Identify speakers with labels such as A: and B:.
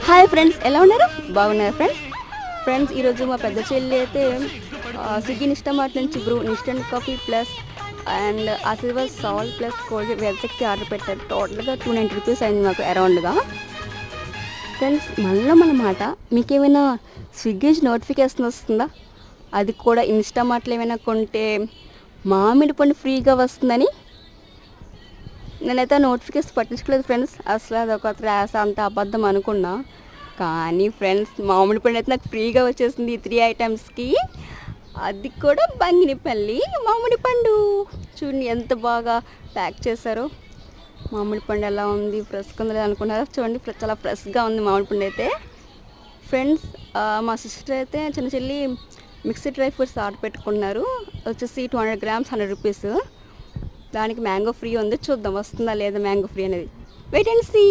A: Hi friends, ఎలా ఉన్నారు? బాగున్నారు ఫ్రెండ్స్ ఈరోజు మా పెద్ద చెల్లి అయితే స్విగ్గీ ఇన్స్టామార్ట్ నుంచి Bru instant coffee plus and Aashirvaad salt plus Colgate వెబ్సైట్కి ఆర్డర్ పెట్టారు. టోటల్గా 290 రూపీస్ అయింది మాకు అరౌండ్గా. ఫ్రెండ్స్ మళ్ళీ మన మాట, మీకేమైనా స్విగ్గీ నోటిఫికేషన్ వస్తుందా? అది కూడా ఇన్స్టామార్ట్లో ఏమైనా కొంటే మామిడి పండు ఫ్రీగా వస్తుందని. నేనైతే నోటిఫికేషన్ పట్టించుకోలేదు ఫ్రెండ్స్. అసలు అదొక త్రాస, అంత అబద్ధం అనుకున్నా. కానీ ఫ్రెండ్స్ మామిడి పండు అయితే నాకు ఫ్రీగా వచ్చేసింది 3 ఐటమ్స్కి. అది కూడా బంగినిపల్లి మామిడి పండు. చూడండి ఎంత బాగా ప్యాక్ చేశారో. మామిడి పండు ఎలా ఉంది, ఫ్రెష్గా ఉంది అనుకున్నారా? చూడండి చాలా ఫ్రెష్గా ఉంది మామిడి పండు అయితే. ఫ్రెండ్స్ మా సిస్టర్ అయితే చిన్న చెల్లి మిక్స్డ్ డ్రై ఫ్రూట్స్ ఆర్డర్ పెట్టుకున్నారు. వచ్చేసి 200 grams 100 రూపీస్. దానికి మ్యాంగో ఫ్రీ ఉంది. చూద్దాం వస్తుందా లేదా మ్యాంగో ఫ్రీ అనేది. Wait and see.